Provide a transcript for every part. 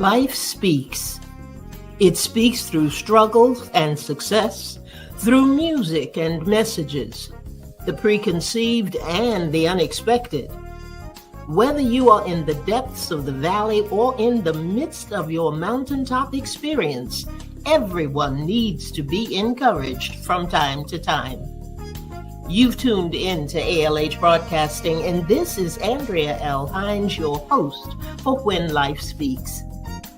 Life speaks. It speaks through struggles and success, through music and messages, the preconceived and the unexpected. Whether you are in the depths of the valley or in the midst of your mountaintop experience, everyone needs to be encouraged from time to time. You've tuned in to ALH Broadcasting, and this is Andrea L. Hines, your host for When Life Speaks.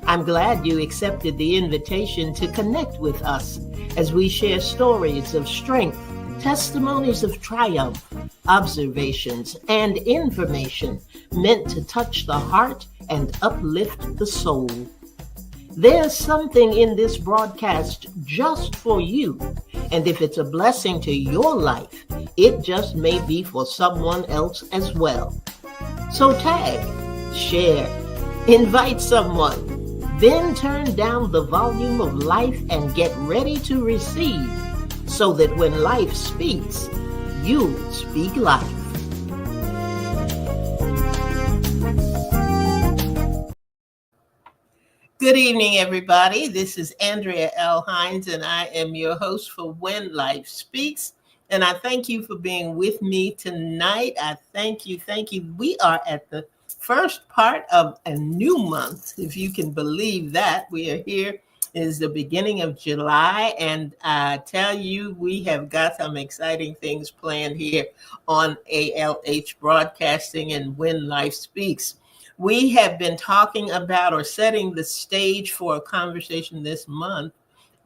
I'm glad you accepted the invitation to connect with us as we share stories of strength, testimonies of triumph, observations, and information meant to touch the heart and uplift the soul. There's something in this broadcast just for you, and if it's a blessing to your life, it just may be for someone else as well. So tag, share, invite someone, then turn down the volume of life and get ready to receive, so that when life speaks, you'll speak life. Good evening, everybody. This is Andrea L. Hines, and I am your host for When Life Speaks. And I thank you for being with me tonight. I thank you. We are at the first part of a new month, if you can believe that. We are here. It is the beginning of July, and I tell you, we have got some exciting things planned here on ALH Broadcasting and When Life Speaks. We have been talking about or setting the stage for a conversation this month,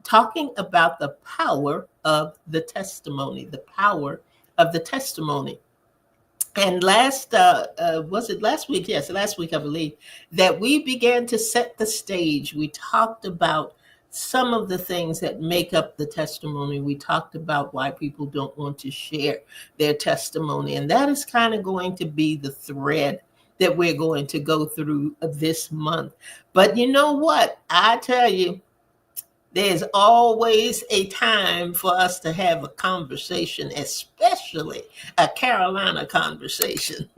talking about the power of the testimony, the power of the testimony. And was it last week? Yes, last week, I believe, that we began to set the stage. We talked about some of the things that make up the testimony. We talked about why people don't want to share their testimony. And that is kind of going to be the thread that we're going to go through this month. But you know what? I tell you, there's always a time for us to have a conversation, especially a Carolina conversation.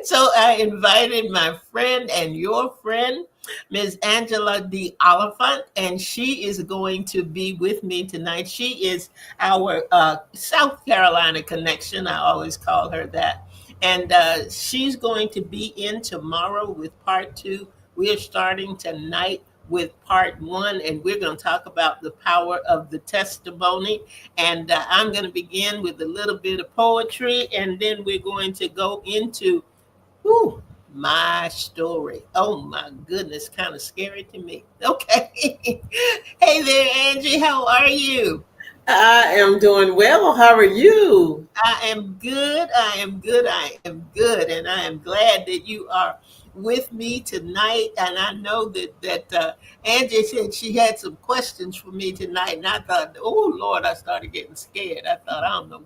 So I invited my friend and your friend, Ms. Angela Oliphant, and she is going to be with me tonight. She is our South Carolina connection. I always call her that. And she's going to be in tomorrow with part 2. We are starting tonight with part 1, and we're going to talk about the power of the testimony. And I'm going to begin with a little bit of poetry, and then we're going to go into my story. Oh my goodness, kind of scary to me. Okay. Hey there, Angie, how are you? I am doing well. How are you? I am good. And I am glad that you are with me tonight. And I know that Angie said she had some questions for me tonight. And I thought, oh, Lord, I started getting scared. I thought, I don't know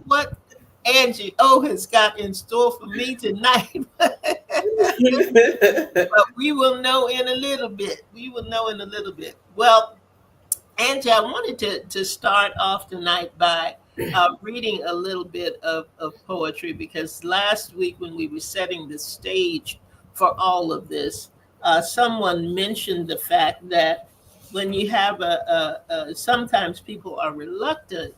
what Angie O has got in store for me tonight. But we will know in a little bit. Well, Angie, I wanted to start off tonight by reading a little bit of poetry, because last week when we were setting the stage for all of this, someone mentioned the fact that when you have sometimes people are reluctant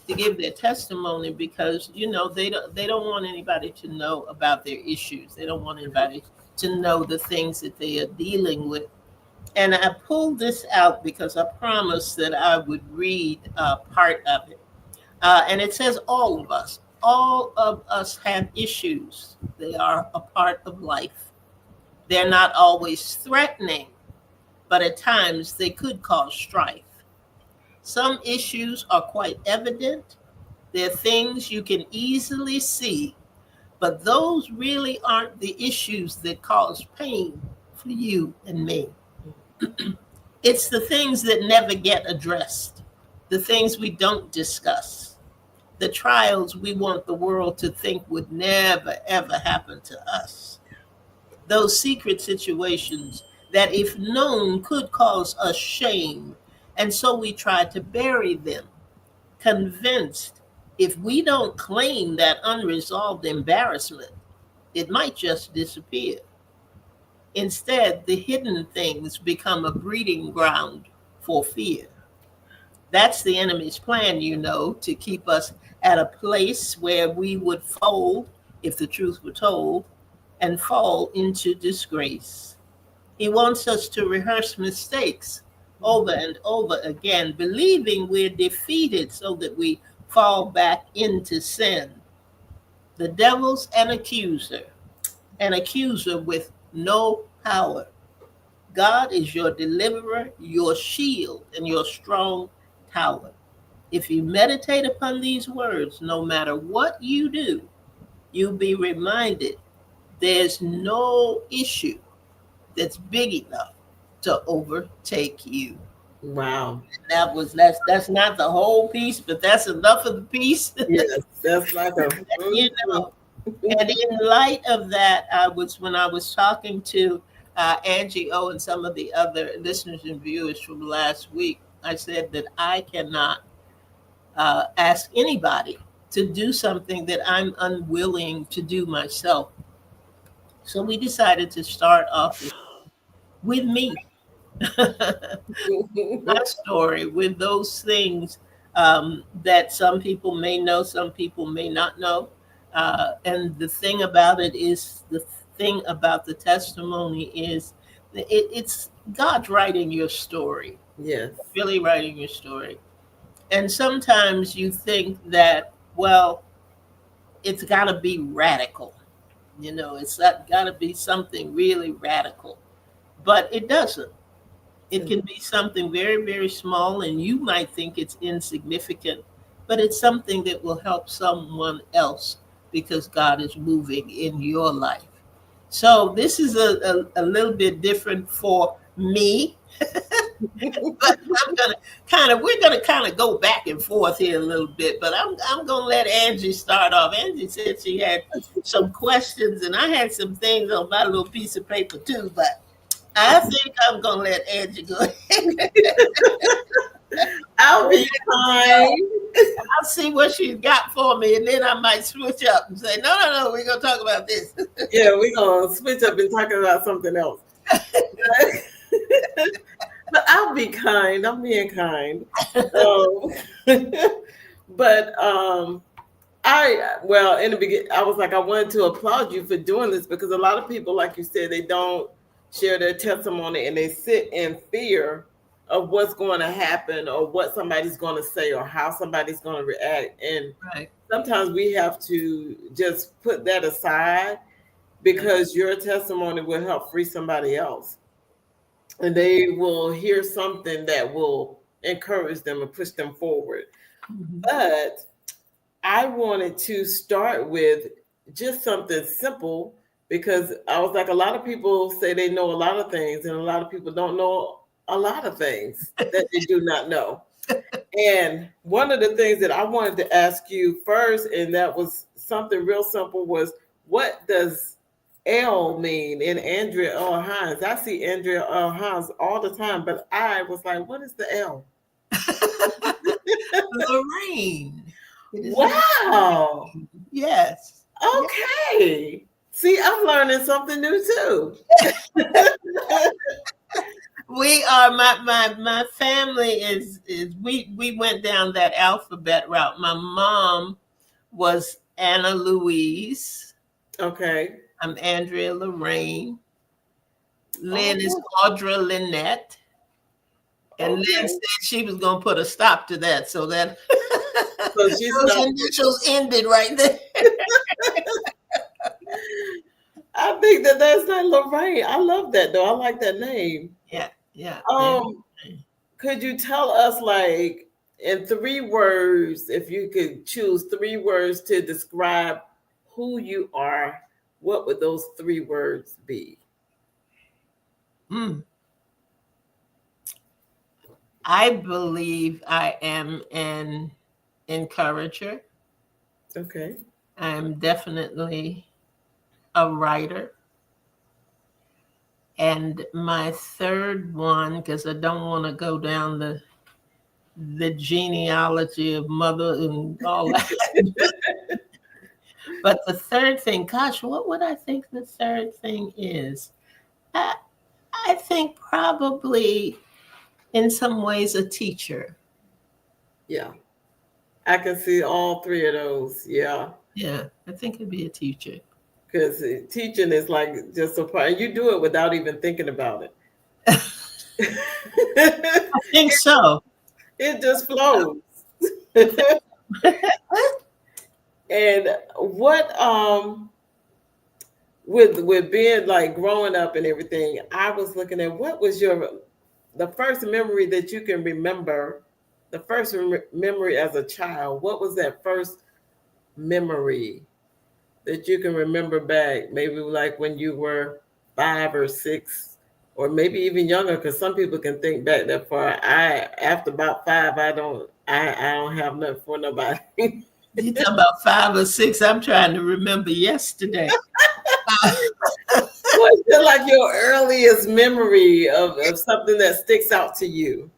to give their testimony because, you know, they don't want anybody to know about their issues. They don't want anybody to know the things that they are dealing with. And I pulled this out because I promised that I would read part of it. And it says, all of us have issues. They are a part of life. They're not always threatening, but at times they could cause strife. Some issues are quite evident. They're things you can easily see, but those really aren't the issues that cause pain for you and me. It's the things that never get addressed, the things we don't discuss, the trials we want the world to think would never, ever happen to us. Those secret situations that, if known, could cause us shame, and so we try to bury them, convinced if we don't claim that unresolved embarrassment, it might just disappear. Instead, the hidden things become a breeding ground for fear. That's the enemy's plan, to keep us at a place where we would fold, if the truth were told, and fall into disgrace. He wants us to rehearse mistakes over and over again, believing we're defeated so that we fall back into sin. The devil's an accuser with no power. God is your deliverer, your shield, and your strong tower. If you meditate upon these words, no matter what you do, you'll be reminded there's no issue that's big enough to overtake you. Wow. That's not the whole piece, but that's enough of the piece. Yes, that's like a. you know. And in light of that, when I was talking to Angie O and some of the other listeners and viewers from last week, I said that I cannot ask anybody to do something that I'm unwilling to do myself. So we decided to start off with me. My story with those things that some people may know, some people may not know. And the thing about it is, the thing about the testimony is, it's God writing your story, Yes. really writing your story. And sometimes you think that, well, it's got to be radical. It's got to be something really radical. But it doesn't. It can be something very, very small, and you might think it's insignificant, but it's something that will help someone else because God is moving in your life. So this is a little bit different for me, but we're gonna kind of go back and forth here a little bit. But I'm gonna let Angie start off. Angie said she had some questions, and I had some things on my little piece of paper too, but I think I'm gonna let Angie go ahead. I'll be kind. I'll see what she's got for me, and then I might switch up and say, no, we're gonna talk about this. Yeah, we're gonna switch up and talk about something else. But I'll be kind. I'm being kind. But in the beginning, I was like, I wanted to applaud you for doing this because a lot of people, like you said, they don't share their testimony and they sit in fear of what's going to happen or what somebody's going to say or how somebody's going to react. And Right. sometimes we have to just put that aside because your testimony will help free somebody else. And they will hear something that will encourage them and push them forward. Mm-hmm. But I wanted to start with just something simple because I was like, a lot of people say they know a lot of things, and a lot of people don't know a lot of things that they do not know. And one of the things that I wanted to ask you first, and that was something real simple, was what does L mean in Andrea L. Hines? I see Andrea L. Hines all the time, but I was like, what is the L? Lorraine. Wow. Yes. Okay. See, I'm learning something new too. We are my family is we went down that alphabet route. My mom was Anna Louise. Okay. I'm Andrea Lorraine. Lynn Oh, is Audra Lynette. And okay. Lynn said she was going to put a stop to that. So that So she those initials ended right there. I think that's not Lorraine. I love that though. I like that name. Yeah, yeah. Could you tell us, like, in 3 words, if you could choose 3 words to describe who you are, what would those 3 words be? I believe I am an encourager. Okay. I'm definitely a writer. And my third one, because I don't want to go down the genealogy of mother and all that. But the third thing, gosh, what would I think the third thing is? I, I think probably in some ways a teacher. Yeah, I can see all three of those. Yeah, Yeah, I think it'd be a teacher. because teaching is like just a part, and you do it without even thinking about it. I think so. It just flows. And what with being like growing up and everything, I was looking at what was your the first memory that you can remember, the first memory as a child. What was that first memory that you can remember back? Maybe like when you were 5 or 6, or maybe even younger, because some people can think back that far. I after about 5, I don't have nothing for nobody. You talking about 5 or 6? I'm trying to remember yesterday. What's your, like your earliest memory of something that sticks out to you?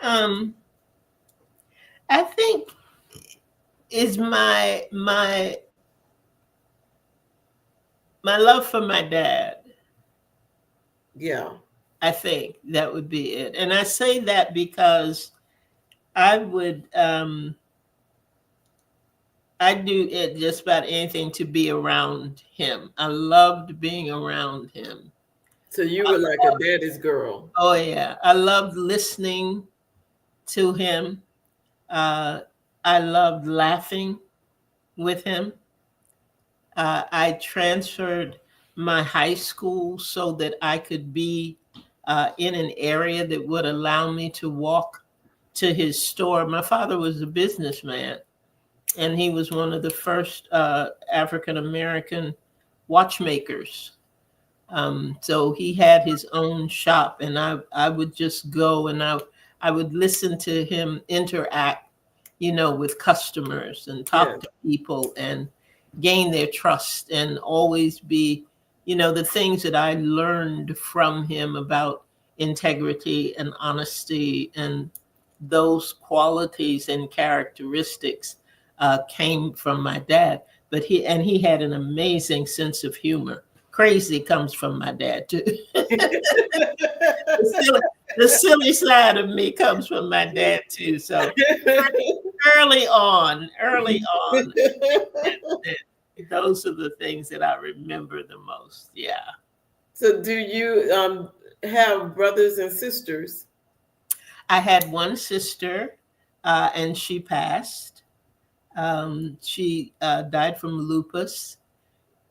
um, I think is my love for my dad. Yeah. I think that would be it, and I say that because I would I do it just about anything to be around him. I loved being around him. So you were like a daddy's girl. Oh yeah, I loved listening to him. Uh, I loved laughing with him. I transferred my high school so that I could be in an area that would allow me to walk to his store. My father was a businessman, and he was one of the first African American watchmakers. So he had his own shop, and I would just go and I would listen to him interact, with customers and Yeah. talk to people and gain their trust and always be, the things that I learned from him about integrity and honesty and those qualities and characteristics came from my dad. But he had an amazing sense of humor. Crazy comes from my dad too. The silly side of me comes from my dad too. So early on, those are the things that I remember the most. Yeah. So do you have brothers and sisters? I had one sister, and she passed. She died from lupus,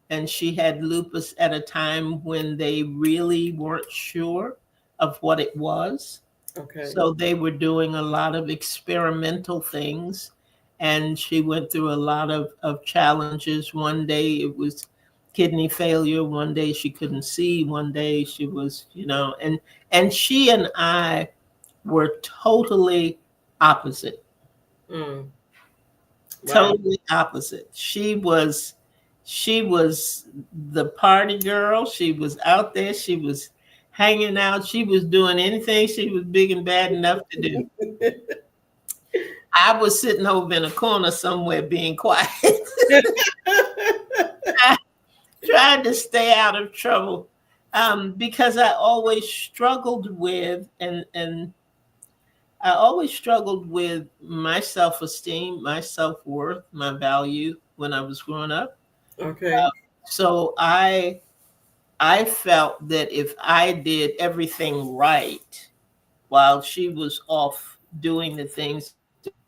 and she had lupus at a time when they really weren't sure of what it was. Okay. So they were doing a lot of experimental things, and she went through a lot of challenges. One day it was kidney failure, one day she couldn't see, one day she was, and she and I were totally opposite. Mm, wow. Totally opposite. She was the party girl. She was out there. She was hanging out. She was doing anything she was big and bad enough to do. I was sitting over in a corner somewhere being quiet. I tried to stay out of trouble, because I always struggled with and I always struggled with my self-esteem, my self-worth, my value when I was growing up. Okay. So I felt that if I did everything right while she was off doing the things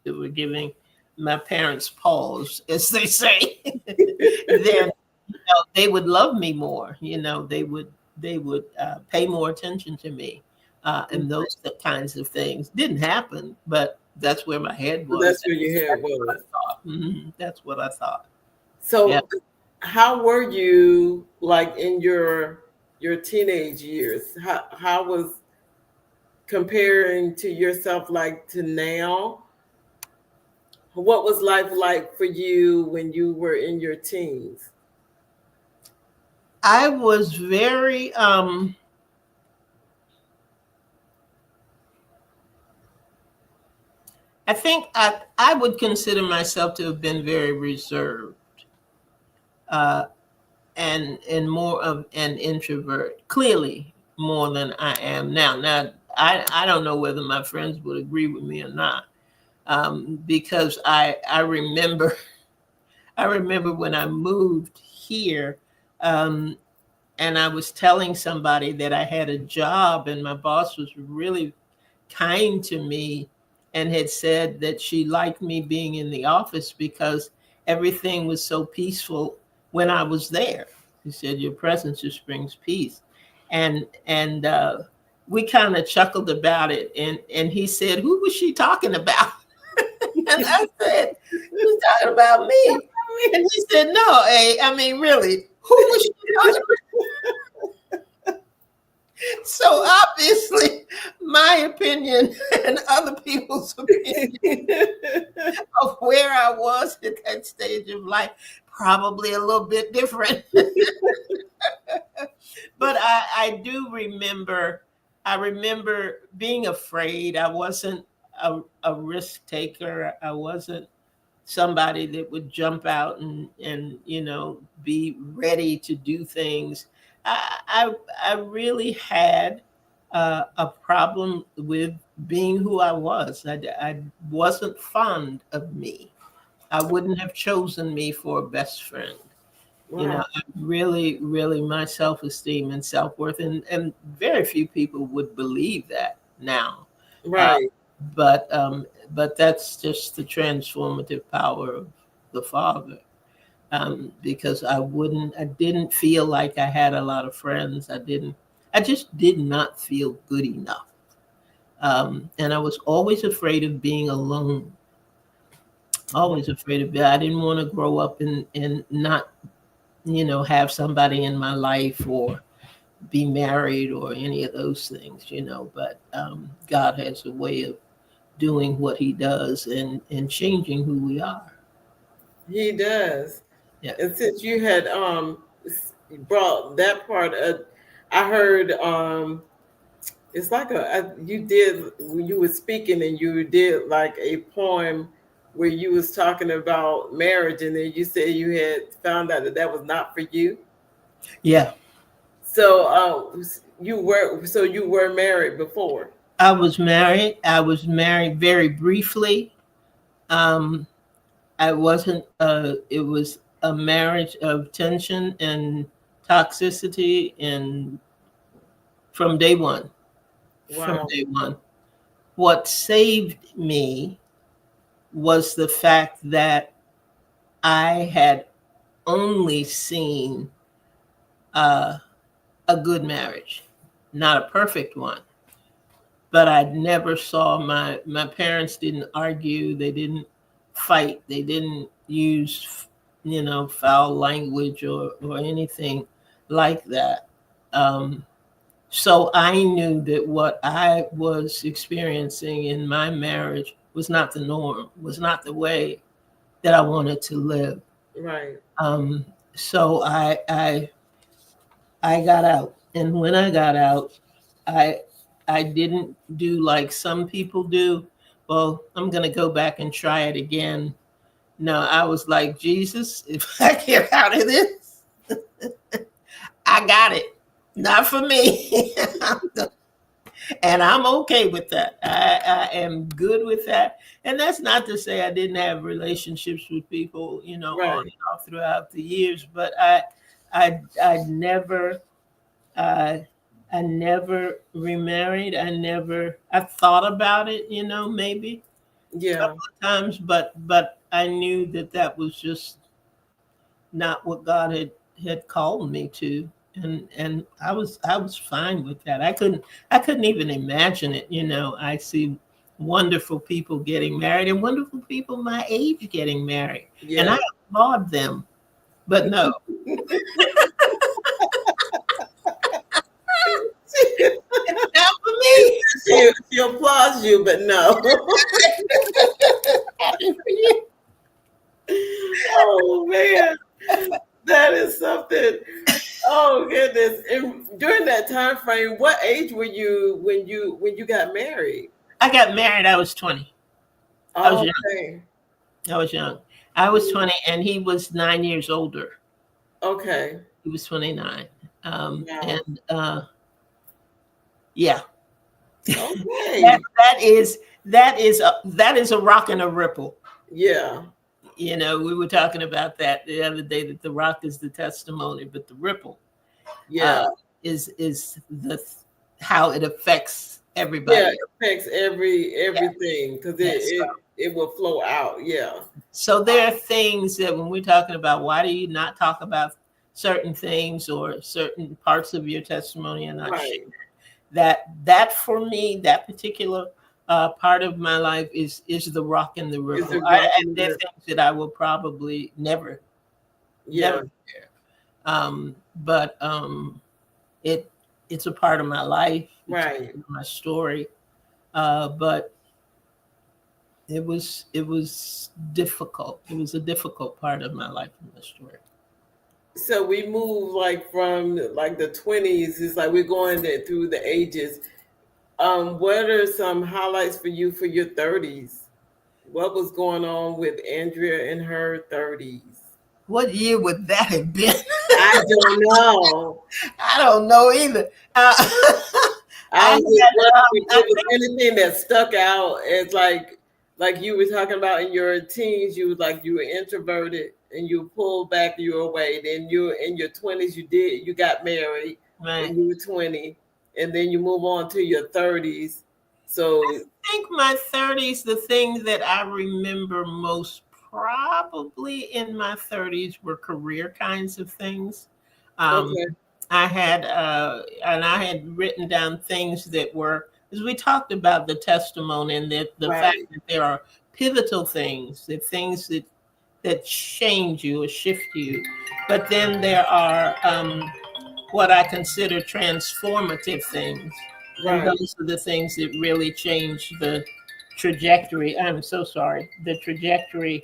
that were giving my parents pause, as they say, then they would love me more. They would pay more attention to me, and those kinds of things didn't happen. But that's where my head So was. that's where your head was. That's what I thought. Yeah. So how were you like in your teenage years? How was comparing to yourself like to now? What was life like for you when you were in your teens? I was very I think I would consider myself to have been very reserved. Uh and more of an introvert, clearly more than I am now. Now I don't know whether my friends would agree with me or not, because I remember I remember when I moved here, um, and I was telling somebody that I had a job, and my boss was really kind to me and had said that she liked me being in the office because everything was so peaceful when I was there. She said, "Your presence just brings peace," and we kind of chuckled about it. And he said, "Who was she talking about?" And I said, "She's talking about me." And he said, "No, hey, I mean, really, who was she talking So obviously, my opinion and other people's opinion of where I was at that stage of life probably a little bit different. But I do remember, I remember being afraid. I wasn't a risk taker. I wasn't somebody that would jump out and be ready to do things. I really had a problem with being who I was. I wasn't fond of me. I wouldn't have chosen me for a best friend. Wow. Really, really, my self esteem and self worth, and very few people would believe that now. Uh, Right. but that's just the transformative power of the Father. Because I didn't feel like I had a lot of friends. I just did not feel good enough. And I was always afraid of being alone. Always afraid of that. I didn't want to grow up and not, have somebody in my life or be married or any of those things. But God has a way of doing what he does and changing who we are. He does. Yeah. And since you had brought that part up, I heard it's like you did when you were speaking and you did like a poem where you was talking about marriage and then you said you had found out that that was not for you. Yeah. So you were married before. I was married. I was married very briefly. Um, I wasn't, it was a marriage of tension and toxicity, and from day one, from Wow. day one. What saved me was the fact that I had only seen uh, a good marriage, not a perfect one, but I never saw my parents didn't argue, they didn't fight, they didn't use foul language or anything like that. Um, so I knew that what I was experiencing in my marriage was not the norm, was not the way that I wanted to live. Right. Um, so I got out, and when I got out, I I didn't do like some people do. Well, I'm gonna go back and try it again. No, I was like, Jesus, if I get out of this, I got it. Not for me. And I'm okay with that. I am good with that. And that's not to say I didn't have relationships with people, on Right. and off throughout the years, but I never I I never remarried. I thought about it, maybe a Yeah. couple of times, but I knew that that was just not what God had called me to. And I was fine with that. I couldn't even imagine it. I see wonderful people getting married and wonderful people my age getting married. And I Yeah. applaud them. But no, not for me. She applauds you, but no. Oh man, that is something. Oh goodness! And during that time frame, what age were you when you got married? I got married. I was 20. I was Oh, young. okay, I was young. I was 20, and he was 9 years older. okay, He was 29. Wow. And yeah, that Okay. that is that is a rock and a ripple. Yeah. We were talking about that the other day, that the rock is the testimony, but the ripple uh, Yeah. is the how it affects Yeah. everybody It else. affects Yeah. everything because Yes. it will flow out. Yeah. So there are things that when we're talking about why do you not talk about certain things or certain parts of your testimony and not share Right. that for me, that particular part of my life is the rock and the It's ripple. a rock And in the there are river. things that I will probably never Yeah. share. But it it's a part of my life. It's a Right. part of my story. But it was difficult. It was a difficult part of my life and my story. So we move like from like the 20s. It's like we're going through the ages. What are some highlights for you for your 30s? What was going on with Andrea in her 30s? What year would that have been? I don't know. I don't know either. I I was just had, wondering if I there was anything that stuck out as like you were talking about in your teens, you were introverted and you pulled back, you were away. Then you in your 20s, you got married right. when you were 20, and then you move on to your 30s. So Think my 30s, the thing that I remember most probably in my 30s were career kinds of things. Um, okay, and I had written down things that were, as we talked about the testimony and that the fact right, that there are pivotal things, that things that change you or shift you. But then there are what I consider transformative things. And right, those are the things that really change the trajectory. I'm so sorry, the trajectory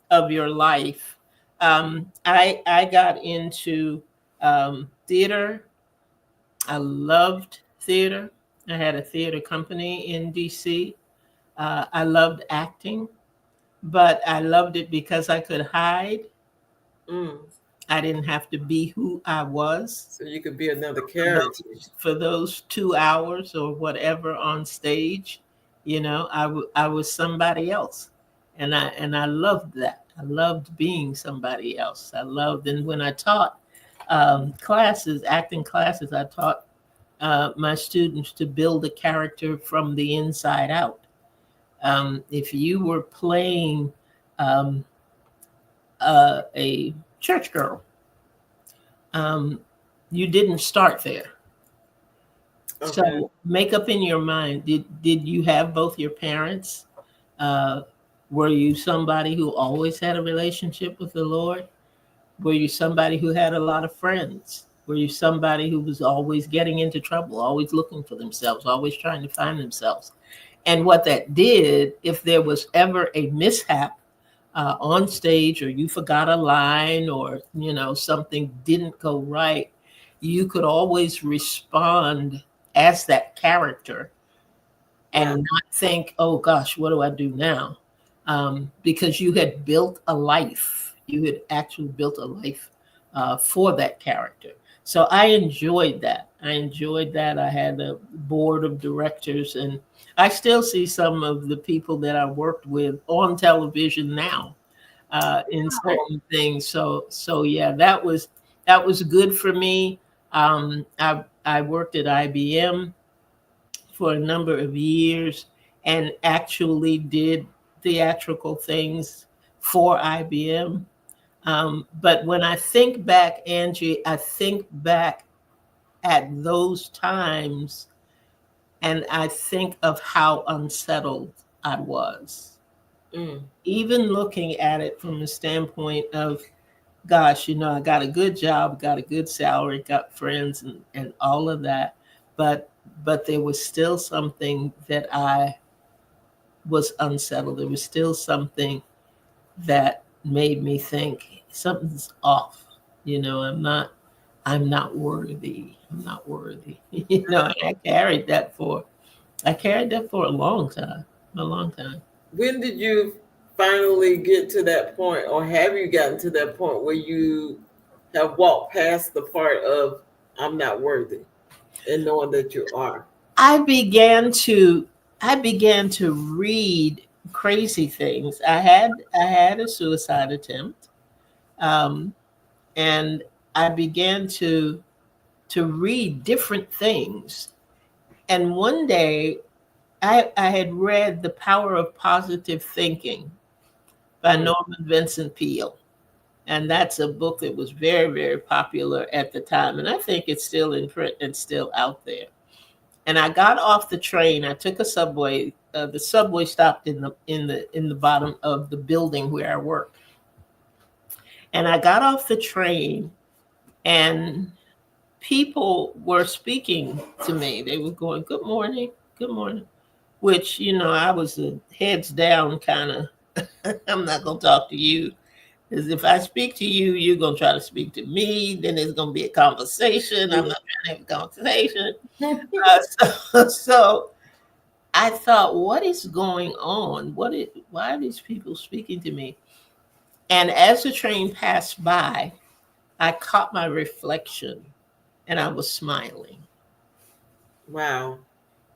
of your life. I got into theater. I loved theater. I had a theater company in DC. I loved acting, but I loved it because I could hide. mm. I didn't have to be who I was So you could be another for character. those 2 hours or whatever on stage. I was somebody else, and I loved that. I loved being somebody else. I loved, and when I taught classes, acting classes, I taught my students to build a character from the inside out. If you were playing um, a church girl, um, you didn't start there. Okay, So make up in your mind. Did you have both your parents? Uh, were you somebody who always had a relationship with the Lord? Were you somebody who had a lot of friends? Were you somebody who was always getting into trouble, always looking for themselves, always trying to find themselves? And what that did, if there was ever a mishap on stage, or you forgot a line, or something didn't go right, you could always respond as that character and wow, not think, oh gosh, what do I do now? Because you had built a life. You had actually built a life for that character. So I enjoyed that. I had a board of directors, and I still see some of the people that I worked with on television now in certain things. So yeah, that was good for me. I worked at IBM for a number of years and actually did theatrical things for IBM. But when I think back, Angie, I think back at those times and I think of how unsettled I was. mm. Even looking at it from a standpoint of, gosh, I got a good job, got a good salary, got friends and all of that. But there was still something that I was unsettled. There was still something that made me think something's off. I'm not worthy. I'm not worthy. I carried that for a long time. A long time. When did you finally get to that point, or have you gotten to that point where you have walked past the part of I'm not worthy and knowing that you are? I began to I began to read crazy things. I had a suicide attempt, um, and I began to read different things. And one day, I had read The Power of Positive Thinking by Mm. Norman Vincent Peale. And that's a book that was very, very popular at the time. And I think it's still in print and still out there. And I got off the train. I took a subway. The subway stopped in the bottom of the building where I worked. And I got off the train, and people were speaking to me. They were going, "Good morning, good morning," which, I was a heads down kind of, I'm not going to talk to you. Because if I speak to you, you're going to try to speak to me. Then there's going to be a conversation. I'm not trying to have a conversation. So I thought, what is going on? Why are these people speaking to me? And as the train passed by, I caught my reflection and I was smiling. Wow.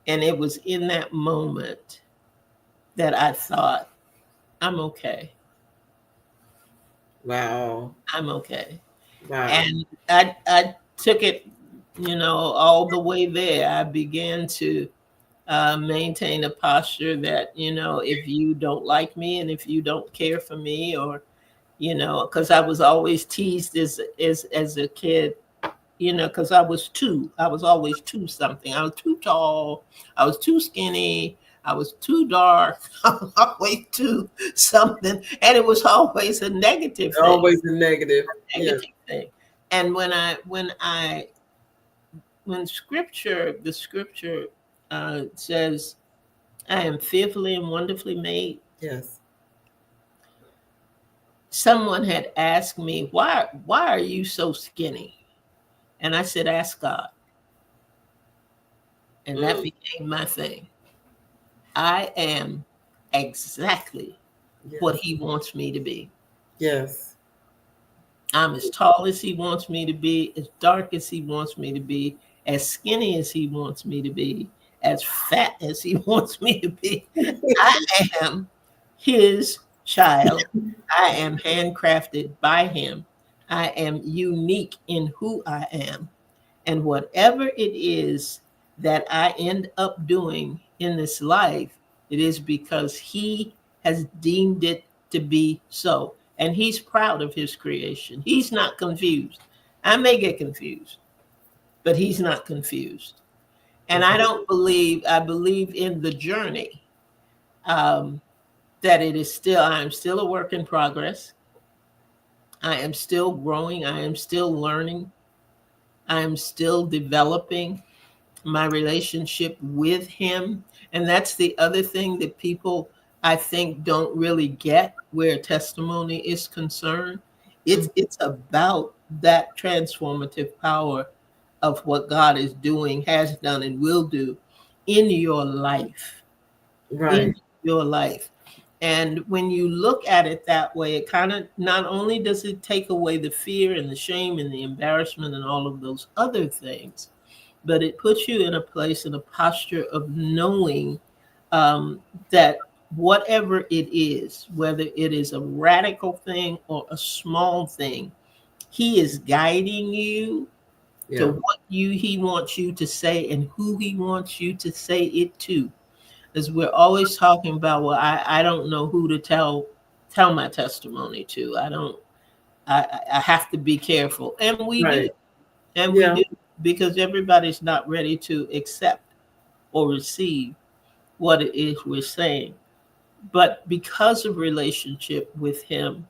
And it was in that moment that I thought, I'm okay. Wow. I'm okay. Wow. And I took it, all the way there. I began to maintain a posture that, if you don't like me and if you don't care for me, or, because I was always teased as a kid, because I was always too something. I was too tall, I was too skinny, I was too dark, I was always too something, and it was always a negative thing, Always a negative. Yes. negative thing. And when the scripture says, "I am fearfully and wonderfully made." Yes. Someone had asked me, "Why are you so skinny?" And I said, "Ask God." And that Mm. became my thing. I am exactly what Yes. He wants me to be. Yes. I'm as tall as He wants me to be, as dark as He wants me to be, as skinny as He wants me to be, as fat as He wants me to be. I am His child. I am handcrafted by Him. I am unique in who I am. And whatever it is that I end up doing in this life, it is because He has deemed it to be so. And He's proud of His creation. He's not confused. I may get confused, but He's not confused. And I believe in the journey, um, that I am still a work in progress. I am still growing. I am still learning. I am still developing my relationship with Him. And that's the other thing that people, I think, don't really get where testimony is concerned. Mm. It's about that transformative power of what God is doing, has done, and will do in your life. In Right. your life. And when you look at it that way, it kind of, not only does it take away the fear and the shame and the embarrassment and all of those other things, but it puts you in a place, in a posture of knowing, that whatever it is, whether it is a radical thing or a small thing, He is guiding you to Yeah. what He wants you to say and who He wants you to say it to. As we're always talking about, well, I don't know who to tell my testimony to. I have to be careful, and we do, Right. and we Yeah. do, because everybody's not ready to accept or receive what it is we're saying. But because of relationship with Him,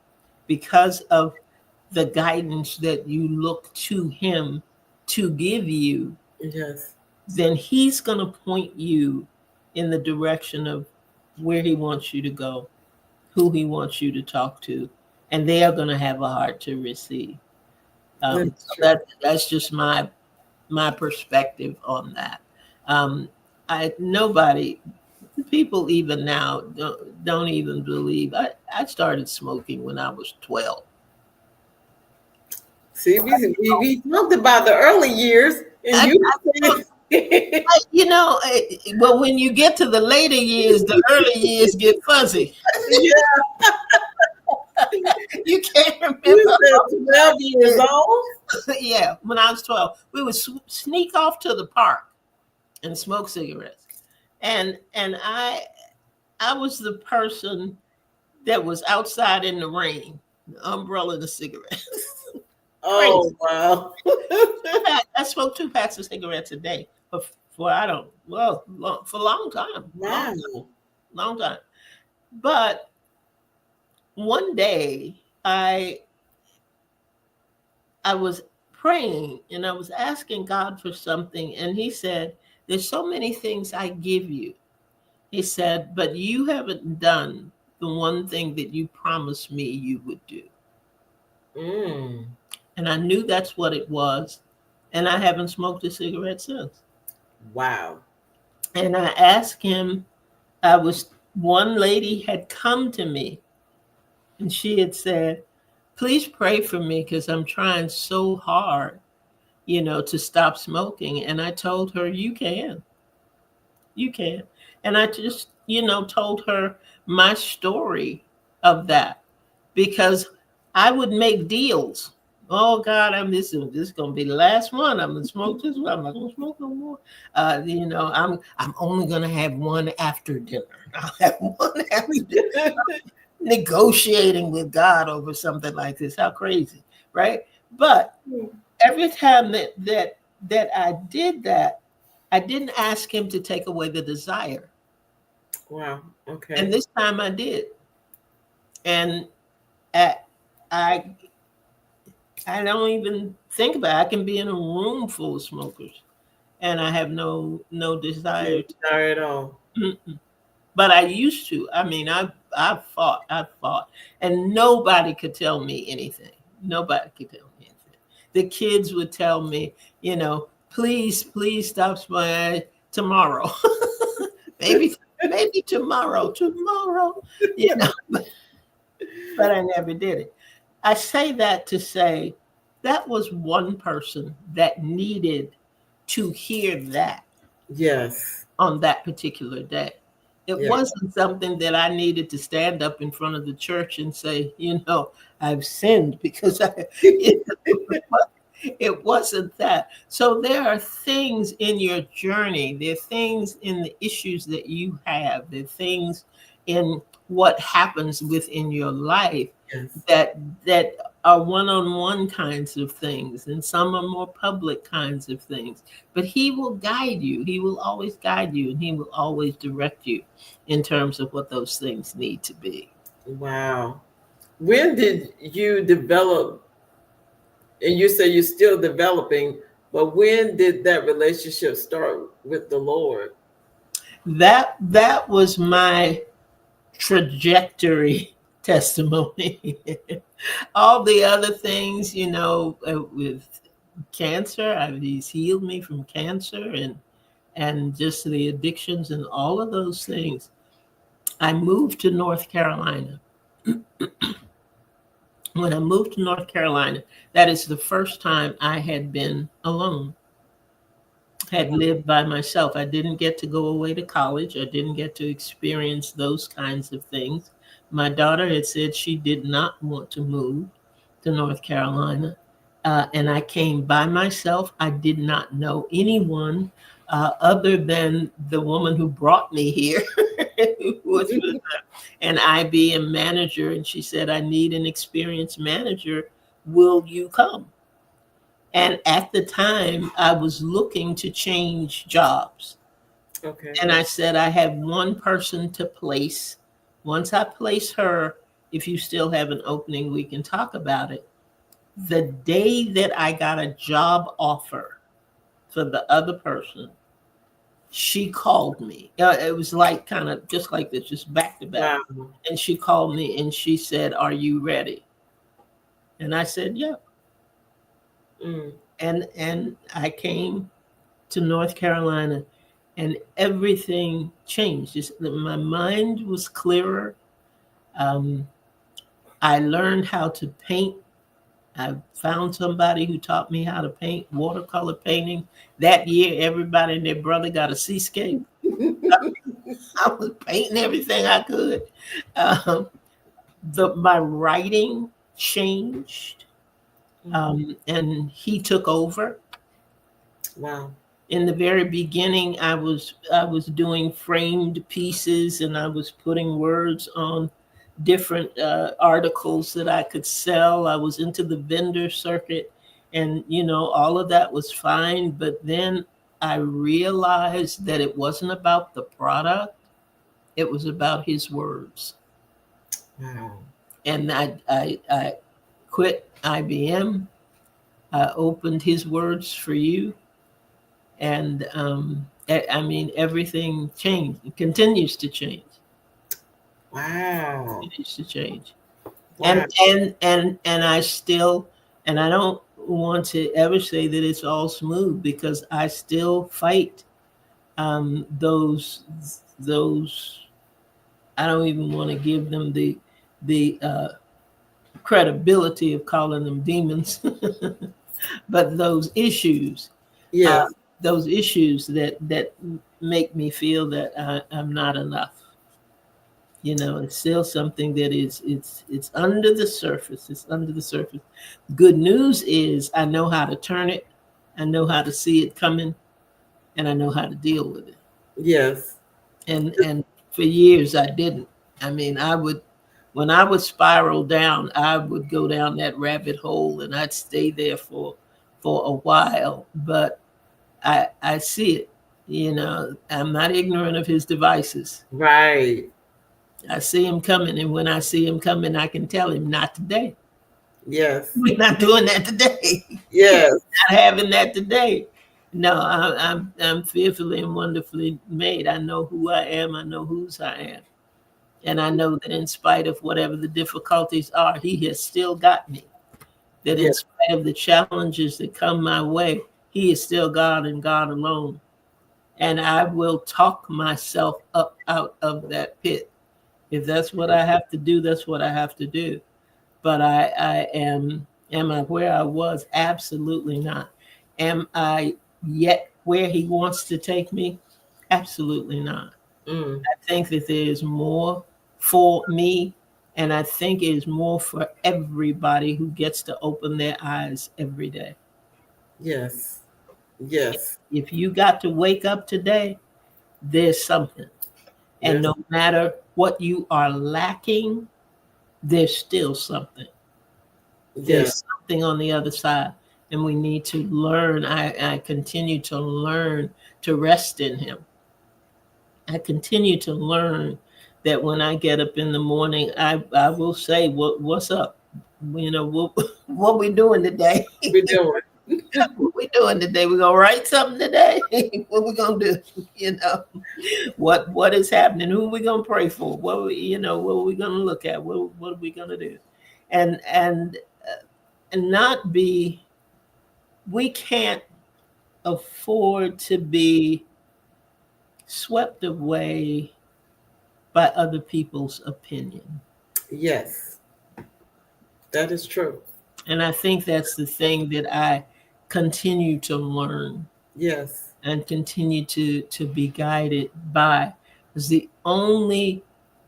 because of the guidance that you look to Him to give you, Yes. then He's going to point you in the direction of where He wants you to go, who He wants you to talk to, and they are going to have a heart to receive. That's So true. that's just my perspective on that. Um, I nobody People even now don't even believe I started smoking when I was 12. See, we talked about the early years, and I, you I, said, well, when you get to the later years, the early years get fuzzy. yeah, You can't you remember. said 12 years old. Yeah, when I was 12, we would sneak off to the park and smoke cigarettes. And I was the person that was outside in the rain, the umbrella and the cigarettes. Oh Crazy. wow. I smoked 2 packs of cigarettes a day for I don't well for a long time, Wow. long time. But one day I was praying and I was asking God for something, and He said, "There's so many things I give you." He said, "But you haven't done the one thing that you promised me you would do." Mm. And I knew that's what it was. And I haven't smoked a cigarette since. Wow. And I asked him, one lady had come to me and she had said, "Please pray for me because I'm trying so hard, to stop smoking." And I told her, you can. And I just, told her my story of that because I would make deals. Oh God, this is gonna be the last one. I'm gonna smoke this one. I'm not gonna smoke no more. I'm only gonna have one after dinner. I'll have one after dinner. Negotiating with God over something like this. How crazy, right? But every time that I did that, I didn't ask him to take away the desire. Wow. And Okay. this time I did. And at, I I don't even think about it. I can be in a room full of smokers and I have no No desire to. desire at all. Mm-mm. But I used to. I mean, I fought, and nobody could tell me anything. Nobody could tell me anything. The kids would tell me, please stop smoking tomorrow. maybe tomorrow, but I never did it. I say that to say that was one person that needed to hear that Yes. on that particular day. It Yeah. wasn't something that I needed to stand up in front of the church and say, I've sinned because it, it wasn't that. So there are things in your journey, there are things in the issues that you have, there are things in what happens within your life Yes. that are one-on-one kinds of things, and some are more public kinds of things. But he will guide you. He will always guide you, and he will always direct you in terms of what those things need to be. Wow. When did you develop, and you say you're still developing, but when did that relationship start with the Lord? That was my trajectory testimony. All the other things, with cancer, he's healed me from cancer and just the addictions and all of those things. I moved to North Carolina. When I moved to North Carolina, that is the first time I had been alone, had lived by myself. I didn't get to go away to college. I didn't get to experience those kinds of things. My daughter had said she did not want to move to North Carolina. And I came by myself. I did not know anyone other than the woman who brought me here, who was an IBM manager. And she said, "I need an experienced manager. Will you come?" And at the time, I was looking to change jobs. Okay. And I said, "I have one person to place. Once I place her, if you still have an opening, we can talk about it." The day that I got a job offer for the other person, she called me. It was like kind of just like this, just back to back. Wow. And she called me and she said, "Are you ready?" And I said, "Yeah." Mm. And I came to North Carolina and everything changed. My mind was clearer. Um, I learned how to paint I found somebody who taught me how to paint watercolor painting. That year, everybody and their brother got a seascape. I was painting everything I could. Um, my writing changed, and he took over. Wow. In the very beginning, I was doing framed pieces, and I was putting words on different articles that I could sell. I was into the vendor circuit, and all of that was fine. But then I realized that it wasn't about the product; it was about his words. Wow. And I quit IBM. I opened his words for you, and I mean, everything changed. It continues to change. Wow. Continues to change. and Wow. and I still, and I don't want to ever say that it's all smooth, because I still fight those. I don't even want to give them the credibility of calling them demons, but uh, Yes. those issues that make me feel that I'm not enough. It's still something that it's under the surface. It's under the surface. Good news is I know how to turn it. I know how to see it coming, and I know how to deal with it. Yes. And for years I didn't. I mean, I would, when I would spiral down, I would go down that rabbit hole, and I'd stay there for a while. But I see it. I'm not ignorant of his devices. Right. I see him coming, and when I see him coming, I can tell him, not today. Yes. We're not doing that today. Yes. Not having that today. No, I'm fearfully and wonderfully made. I know who I am. I know whose I am, and I know that in spite of whatever the difficulties are, He has still got me. That in Yes. spite of the challenges that come my way, He is still God and God alone. And I will talk myself up out of that pit. If that's what I have to do, that's what I have to do. But am I where I was? Absolutely not. Am I yet where He wants to take me? Absolutely not. Mm. I think that there is more for me, and I think it is more for everybody who gets to open their eyes every day. Yes. Yes. If you got to wake up today, there's something. And There's no matter what you are lacking, there's still something. yeah. There's something on the other side. And we need to learn. I continue to learn to rest in Him. I continue to learn that when I get up in the morning, I will say, what's up? What we doing today? We're doing. What we doing today? We gonna write something today? What we gonna do? You know, what is happening? Who we gonna pray for? What are we gonna look at? What are we gonna do? And not be. We can't afford to be swept away by other people's opinion. Yes. That is true. And I think that's the thing that I continue to learn Yes. and continue to be guided by. Is the only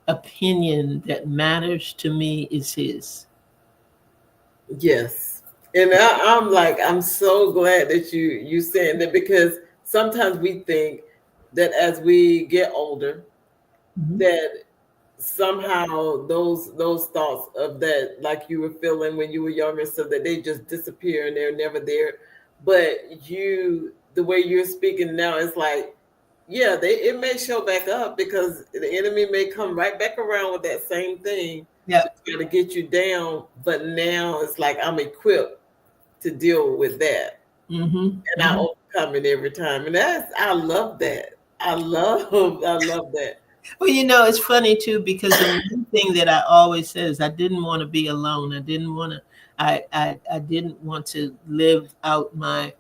opinion that matters to me is His. Yes. And I'm like, I'm so glad that you saying that, because sometimes we think that as we get older, Mhm. that somehow those thoughts of that, like you were feeling when you were younger, so that they just disappear and they're never there. But the way you're speaking now, it's like, yeah, it may show back up, because the enemy may come right back around with that same thing to Yeah. try to get you down. But now it's like I'm equipped to deal with that, Mm-hmm. and I Mm-hmm. overcome it every time. And I love that. I love that. Well, it's funny too, because the one thing that I always said is I didn't want to be alone. I didn't want to. I didn't want to live out my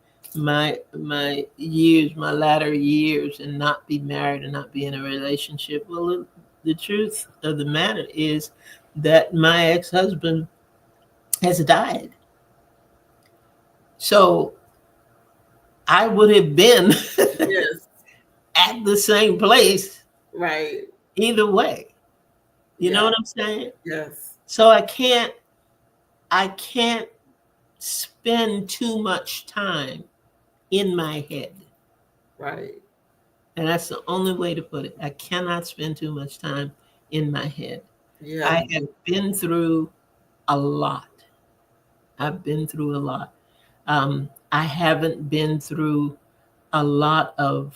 years, my latter years, and not be married and not be in a relationship. Well, the truth of the matter is that my ex-husband has died. So I would have been Yes. at the same place Right. either way. You know Yeah. what I'm saying? Yes. So I can't spend too much time in my head. Right. And that's the only way to put it. I cannot spend too much time in my head. Yeah. I have been through a lot. I've been through a lot. I haven't been through a lot of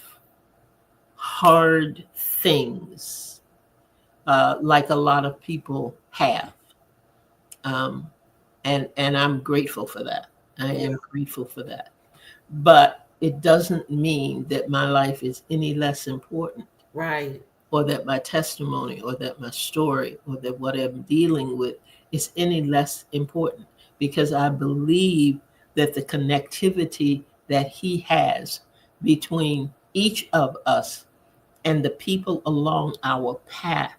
hard things like a lot of people have. Um, and I'm grateful for that. I Yeah. am grateful for that. But it doesn't mean that my life is any less important, Right. or that my testimony, or that my story, or that what I'm dealing with is any less important, because I believe that the connectivity that he has between each of us and the people along our path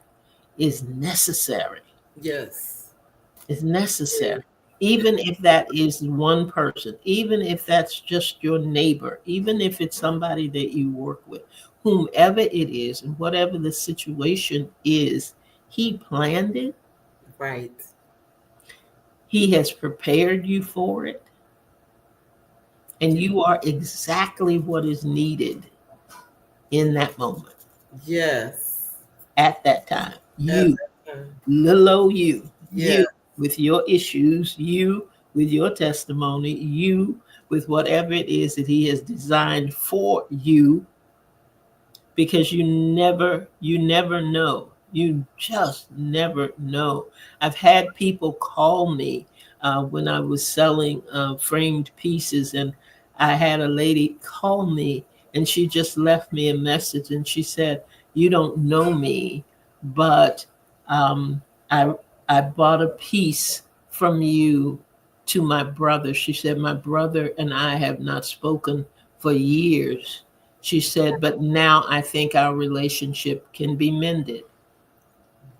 is necessary. Yes. Is Yeah. necessary. Even if that is one person, even if that's just your neighbor, even if it's somebody that you work with, whomever it is, and whatever the situation is, he planned it, Right. he has prepared you for it, and you are exactly what is needed in that moment, Yes. at that time. At You, that time. little old you, Yeah. you with your issues, you with your testimony, you with whatever it is that he has designed for you, because you never know. You just never know. I've had people call me when I was selling framed pieces, and I had a lady call me, and she just left me a message, and she said, "You don't know me, but um, I I bought a piece from you to my brother." She said, "My brother and I have not spoken for years." She said, "But now I think our relationship can be mended."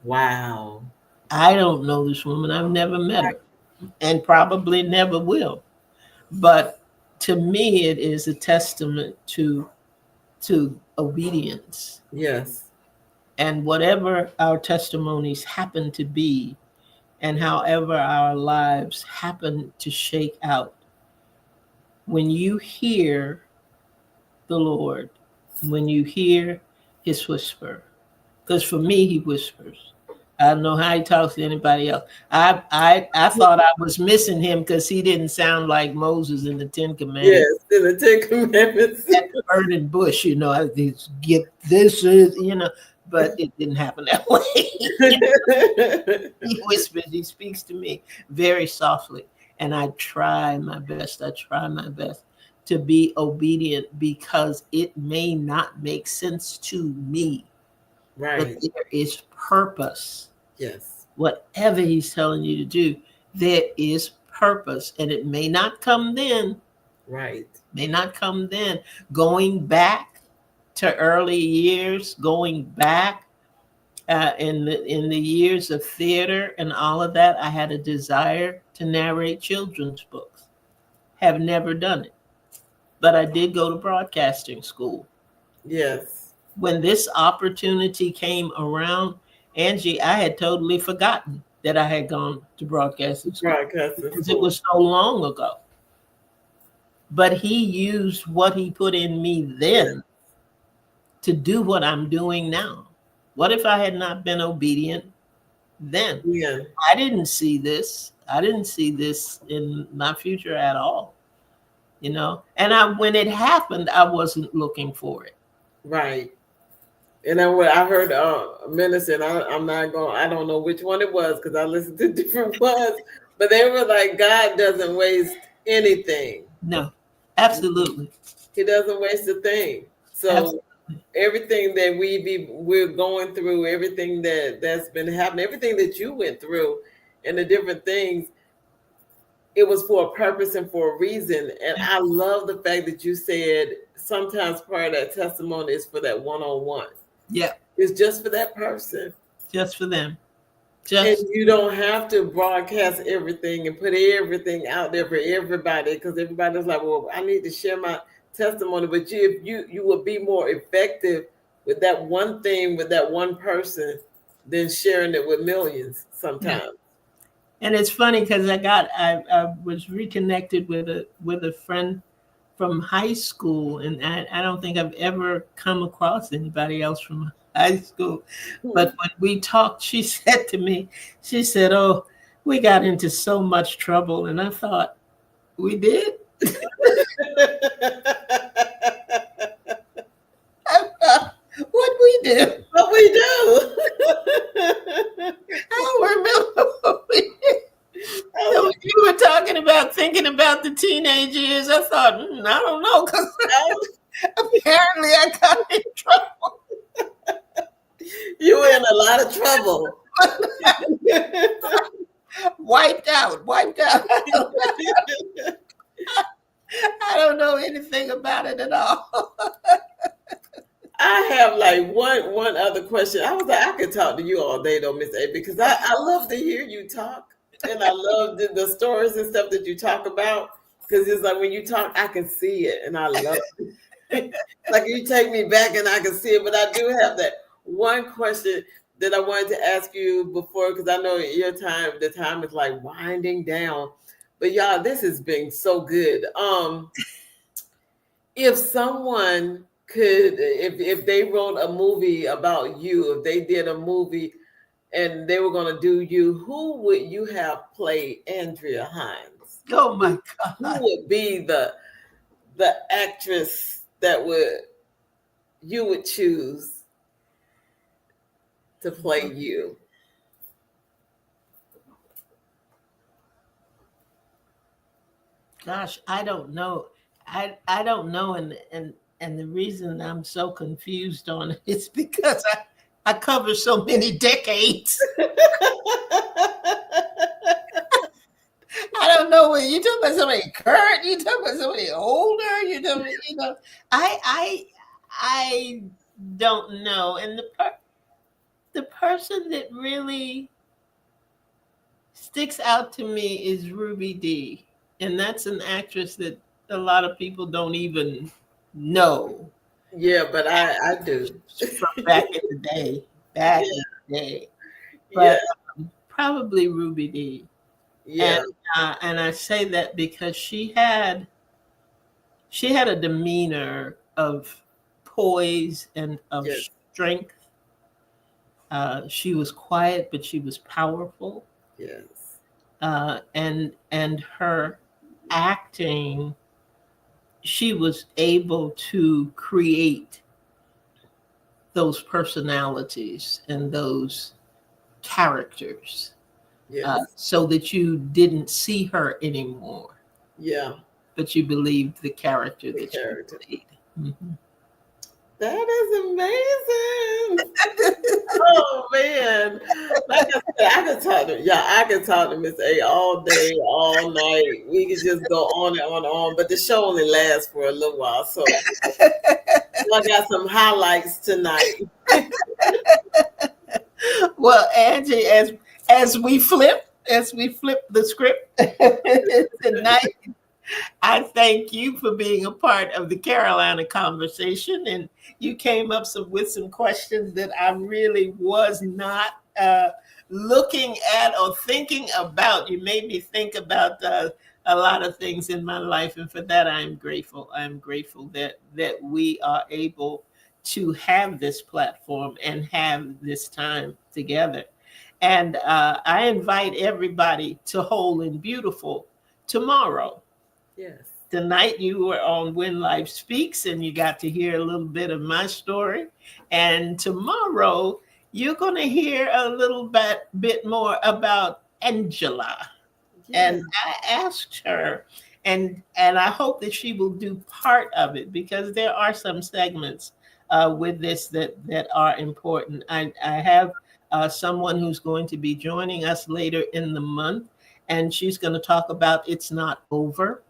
Wow. I don't know this woman. I've never met her, and probably never will. But to me, it is a testament to obedience. Yes. And whatever our testimonies happen to be, and however our lives happen to shake out, when you hear the Lord, when you hear his whisper, because for me, he whispers. I don't know how he talks to anybody else. I thought I was missing him because he didn't sound like Moses in the Ten Commandments Yes. In the Ten Commandments. at the burning bush. I just get this is, but it didn't happen that way. He whispers, he speaks to me very softly, and I try my best. I try my best to be obedient, because it may not make sense to me, but Right. there is purpose. Yes. Whatever he's telling you to do, there is purpose, and it may not come then, Right. may not come then. Going back to early years, going back in the years of theater and all of that, I had a desire to narrate children's books. Have never done it, but I did go to broadcasting school. Yes. When this opportunity came around, Angie, I had totally forgotten that I had gone to broadcasting school, Broadcasting because it school. was so long ago. But he used what he put in me Yeah. then to do what I'm doing now. What if I had not been obedient then? Yeah. I didn't see this. I didn't see this in my future at all. And when it happened, I wasn't looking for it. Right. And then what I heard a minister, and I'm not going, I don't know which one it was because I listened to different ones, but they were like, God doesn't waste anything. No, absolutely. He doesn't waste a thing. So Absolutely. everything that we're going through, everything that's been happening, everything that you went through, and the different things, it was for a purpose and for a reason. And I love the fact that you said sometimes part of that testimony is for that one-on-one. Yeah, It's just for that person. just for them. And Just you don't have to broadcast everything and put everything out there for everybody, because everybody's like, well, I need to share my testimony. But you will be more effective with that one thing, with that one person, than sharing it with millions yeah. sometimes. And it's funny because I was reconnected with a friend from high school, and I don't think I've ever come across anybody else from high school. But when we talked, she said to me, she said, "Oh, we got into so much trouble," and I thought, "We did." What we do? What we do. I don't remember what we did. So when you were talking about thinking about the teenage years, I thought, I don't know, because apparently I got in trouble. You were in a lot of trouble. Wiped out, wiped out. I don't know anything about it at all. I have like one other question. I was like, I could talk to you all day though, Miss A, because I love to hear you talk, and I love the stories and stuff that you talk about. Because it's like when you talk, I can see it, and I love it. Like you take me back, and I can see it. But I do have that one question that I wanted to ask you before, because I know the time is like winding down. But y'all, this has been so good. If someone could, if they wrote a movie about you, if they did a movie and they were going to do you, who would you have played Andrea Hines? Oh my Who God. would be the actress that would you would choose to play you? Gosh, I don't know. I don't know, and the reason I'm so confused on it is because I cover so many decades. I don't know whether you talking about somebody current, you talking about somebody older, you talking, I don't know. And the person that really sticks out to me is Ruby D. And that's an actress that a lot of people don't even know Yeah, but I do. from back in the day. Back Yeah, in the day. yeah, But probably Ruby D. And yeah, and I say that because she had a demeanor of poise and of yes, strength. She was quiet, but she was powerful. yes, And her acting, she was able to create those personalities and those characters, yes, so that you didn't see her anymore, yeah. but you believed the character The that she character. played. Mhm. That is amazing. Oh man. Like I said, I could talk to yeah, I could talk to Miss A all day, all night. We could just go on and on and on. But the show only lasts for a little while. So I got some highlights tonight. Well, Angie, as we flip the script tonight, I thank you for being a part of the Carolina conversation, and you came up with some questions that I really was not looking at or thinking about. You made me think about a lot of things in my life, and for that, I am grateful. I am grateful that we are able to have this platform and have this time together. And I invite everybody to Whole and Beautiful tomorrow. Yes. Tonight you were on When Life Speaks and you got to hear a little bit of my story. And tomorrow you're going to hear a little bit more about Angela. Yeah. And I asked her, and I hope that she will do part of it, because there are some segments with this that are important. I have someone who's going to be joining us later in the month, and she's going to talk about It's Not Over.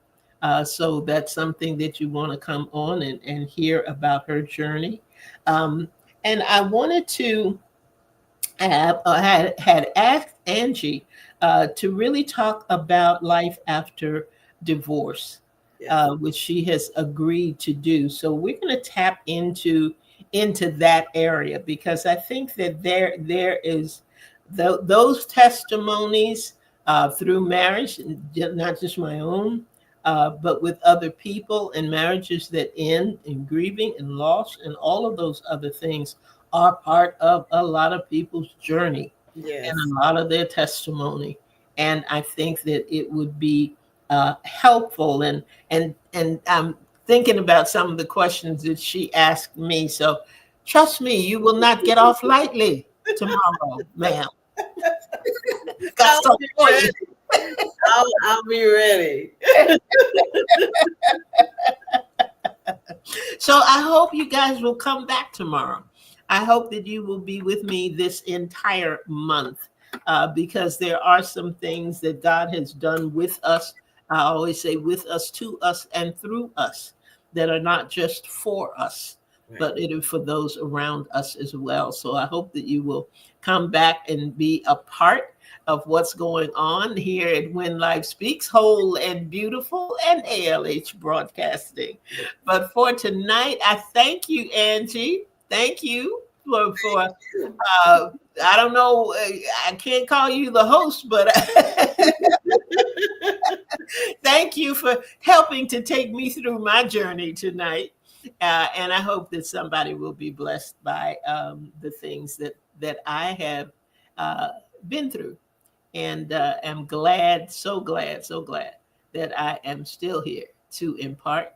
So that's something that you want to come on and hear about her journey. Um, and I wanted to had asked Angie to really talk about life after divorce, Yes. which she has agreed to do. So we're going to tap into that area because I think that there is those testimonies through marriage, not just my own. But with other people and marriages that end in grieving and loss and all of those other things are part of a lot of people's journey and Yes. a lot of their testimony. And I think that it would be helpful. And I'm thinking about some of the questions that she asked me. So trust me, you will not get off lightly tomorrow, ma'am. Got I'll something be for you. ready. I'll be ready. So I hope you guys will come back tomorrow. I hope that you will be with me this entire month because there are some things that God has done with us. I always say with us, to us, and through us that are not just for us, Right. but it is for those around us as well. So I hope that you will come back and be a part of what's going on here at When Life Speaks, Whole and Beautiful, and ALH Broadcasting. But for tonight, I thank you, Angie. Thank you for I don't know, I can't call you the host, but thank you for helping to take me through my journey tonight. And I hope that somebody will be blessed by the things that I have uh, been through. And am glad, so glad that I am still here to impart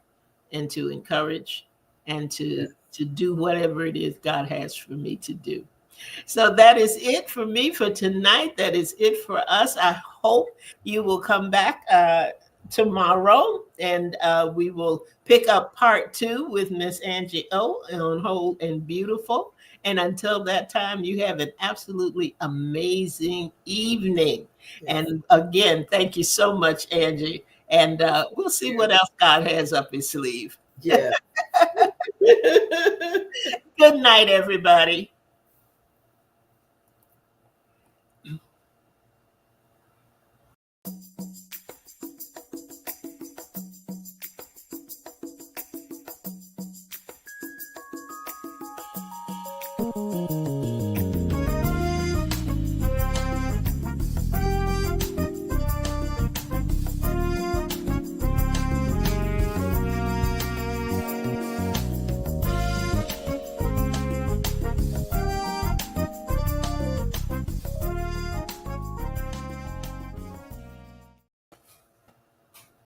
and to encourage and Yes. to do whatever it is God has for me to do. So that is it for me for tonight. That is it for us. I hope you will come back tomorrow and we will pick up part two with Miss Angie O on Whole and Beautiful. And until that time, you have an absolutely amazing evening. Yes. And again, thank you so much, Angie. And we'll see what else God has up his sleeve. Yes. Good night, everybody.